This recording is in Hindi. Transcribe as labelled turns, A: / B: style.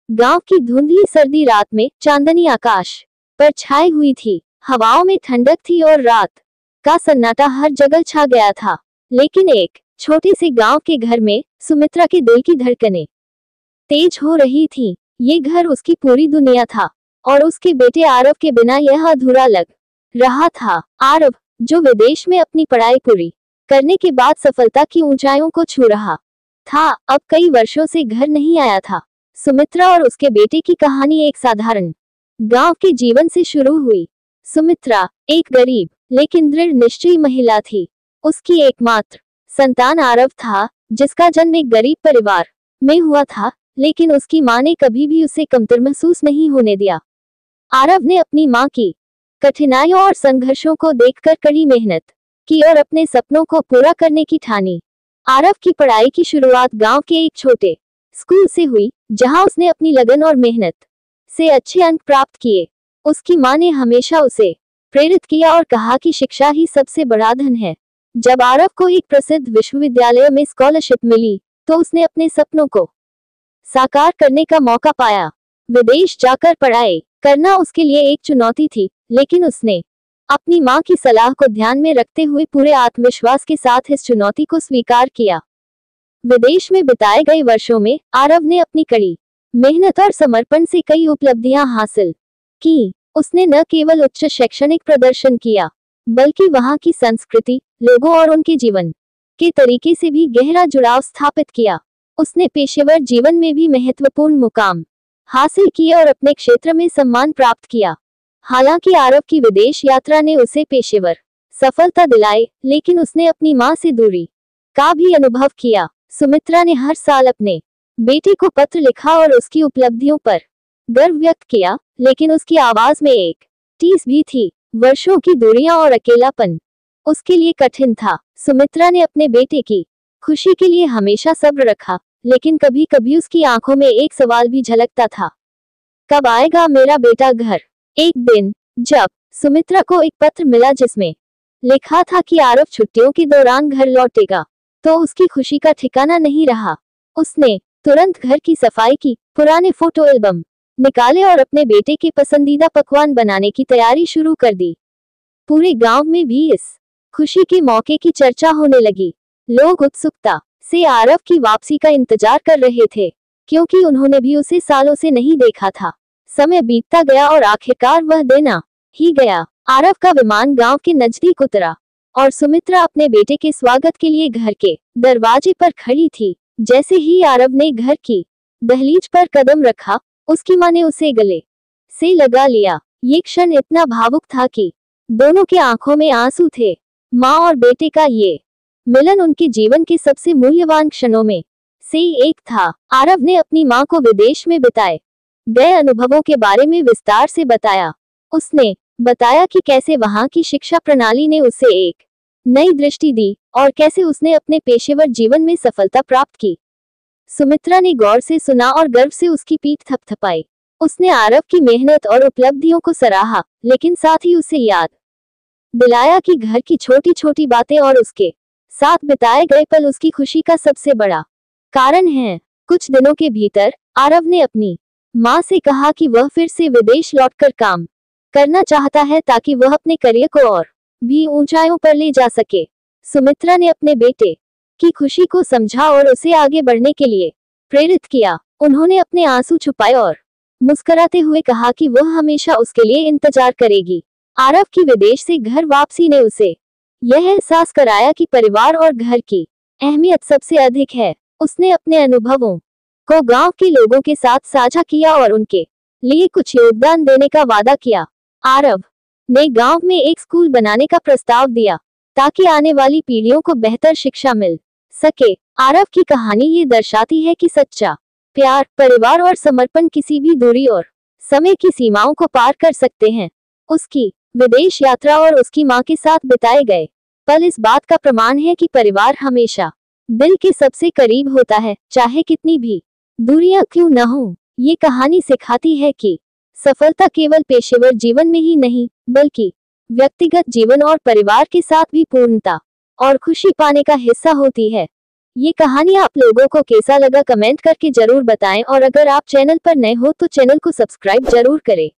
A: गांव की धुंधली सर्दी रात में चांदनी आकाश पर छाई हुई थी। हवाओं में ठंडक थी और रात का सन्नाटा हर जगह छा गया था। लेकिन एक छोटे से गांव के घर में सुमित्रा के दिल की धड़कनें तेज हो रही थीं। ये घर उसकी पूरी दुनिया था और उसके बेटे आरव के बिना यह अधूरा लग रहा था। आरव, जो विदेश में अपनी पढ़ाई पूरी करने के बाद सफलता की ऊंचाइयों को छू रहा था, अब कई वर्षों से घर नहीं आया था। सुमित्रा और उसके बेटे की कहानी एक साधारण गांव के जीवन से शुरू हुई। सुमित्रा एक गरीब लेकिन दृढ़ निश्चयी महिला थी। उसकी एकमात्र संतान आरव था, जिसका जन्म एक गरीब परिवार में हुआ था, लेकिन उसकी मां ने कभी भी उसे कमतर महसूस नहीं होने दिया। आरव ने अपनी मां की कठिनाइयों और संघर्षों को देखकर कड़ी मेहनत की और अपने सपनों को पूरा करने की ठानी। आरव की पढ़ाई की शुरुआत गांव के एक छोटे स्कूल से हुई, जहां उसने अपनी लगन और मेहनत से अच्छे अंक प्राप्त किए। उसकी मां ने हमेशा उसे प्रेरित किया और कहा कि शिक्षा ही सबसे बड़ा धन है। जब आरव को एक प्रसिद्ध विश्वविद्यालय में स्कॉलरशिप मिली, तो उसने अपने सपनों को साकार करने का मौका पाया। विदेश जाकर पढ़ाई करना उसके लिए एक चुनौती थी, लेकिन उसने अपनी मां की सलाह को ध्यान में रखते हुए पूरे आत्मविश्वास के साथ इस चुनौती को स्वीकार किया। विदेश में बिताए गए वर्षों में आरव ने अपनी कड़ी मेहनत और समर्पण से कई उपलब्धियां हासिल की। उसने न केवल उच्च शैक्षणिक प्रदर्शन किया, बल्कि वहां की संस्कृति, लोगों और उनके जीवन के तरीके से भी गहरा जुड़ाव स्थापित किया। उसने पेशेवर जीवन में भी महत्वपूर्ण मुकाम हासिल किए और अपने क्षेत्र में सम्मान प्राप्त किया। हालांकि आरव की विदेश यात्रा ने उसे पेशेवर सफलता दिलाई, लेकिन उसने अपनी मां से दूरी का भी अनुभव किया। सुमित्रा ने हर साल अपने बेटे को पत्र लिखा और उसकी उपलब्धियों पर गर्व व्यक्त किया, लेकिन उसकी आवाज में एक टीस भी थी। वर्षों की दूरियां और अकेलापन उसके लिए कठिन था। सुमित्रा ने अपने बेटे की खुशी के लिए हमेशा सब्र रखा, लेकिन कभी कभी उसकी आंखों में एक सवाल भी झलकता था, कब आएगा मेरा बेटा घर। एक दिन जब सुमित्रा को एक पत्र मिला जिसमें लिखा था कि आरव छुट्टियों के दौरान घर लौटेगा, तो उसकी खुशी का ठिकाना नहीं रहा। उसने तुरंत घर की सफाई की, पुराने फोटो एल्बम निकाले और अपने बेटे के पसंदीदा पकवान बनाने की तैयारी शुरू कर दी। पूरे गांव में भी इस खुशी के मौके की चर्चा होने लगी। लोग उत्सुकता से आरव की वापसी का इंतजार कर रहे थे, क्योंकि उन्होंने भी उसे सालों से नहीं देखा था। समय बीतता गया और आखिरकार वह दिन आ ही गया। आरव का विमान गांव के नजदीक उतरा और सुमित्रा अपने बेटे के स्वागत के लिए घर के दरवाजे पर खड़ी थी। जैसे ही आरव ने घर की दहलीज पर कदम रखा, उसकी मां ने उसे गले से लगा लिया। ये क्षण इतना भावुक था कि दोनों की आंखों में आंसू थे। मां और बेटे का ये मिलन उनके जीवन के सबसे मूल्यवान क्षणों में से एक था। आरव ने अपनी मां को विदेश में बिताए गए अनुभवों के बारे में विस्तार से बताया। उसने बताया कि कैसे वहां की शिक्षा प्रणाली ने उसे एक नई दृष्टि दी और कैसे उसने अपने पेशेवर जीवन में सफलता प्राप्त की। सुमित्रा ने गौर से सुना और गर्व से उसकी पीठ थपथपाई। उसने आरव की मेहनत और उपलब्धियों को सराहा, लेकिन साथ ही उसे याद दिलाया कि घर की छोटी छोटी बातें और उसके साथ बिताए गए पल उसकी खुशी का सबसे बड़ा कारण हैं। कुछ दिनों के भीतर आरव ने अपनी मां से कहा कि वह फिर से विदेश लौटकर काम करना चाहता है, ताकि वह अपने करियर को और भी ऊंचाइयों पर ले जा सके। सुमित्रा ने अपने बेटे की खुशी को समझा और उसे आगे बढ़ने के लिए प्रेरित किया। उन्होंने अपने आंसू छुपाए और मुस्कुराते हुए कहा कि वह हमेशा उसके लिए इंतजार करेगी। आरव की विदेश से घर वापसी ने उसे यह एहसास कराया कि परिवार और घर की अहमियत सबसे अधिक है। उसने अपने अनुभवों को गांव के लोगों के साथ साझा किया और उनके लिए कुछ योगदान देने का वादा किया। आरव ने गांव में एक स्कूल बनाने का प्रस्ताव दिया, ताकि आने वाली पीढ़ियों को बेहतर शिक्षा मिल सके। आरव की कहानी ये दर्शाती है कि सच्चा प्यार, परिवार और समर्पण किसी भी दूरी और समय की सीमाओं को पार कर सकते हैं। उसकी विदेश यात्रा और उसकी मां के साथ बिताए गए पल इस बात का प्रमाण है कि परिवार हमेशा दिल के सबसे करीब होता है, चाहे कितनी भी दूरियां क्यों न हो। ये कहानी सिखाती है कि सफलता केवल पेशेवर जीवन में ही नहीं, बल्कि व्यक्तिगत जीवन और परिवार के साथ भी पूर्णता और खुशी पाने का हिस्सा होती है। ये कहानी आप लोगों को कैसा लगा कमेंट करके जरूर बताएं और अगर आप चैनल पर नए हो तो चैनल को सब्सक्राइब जरूर करें।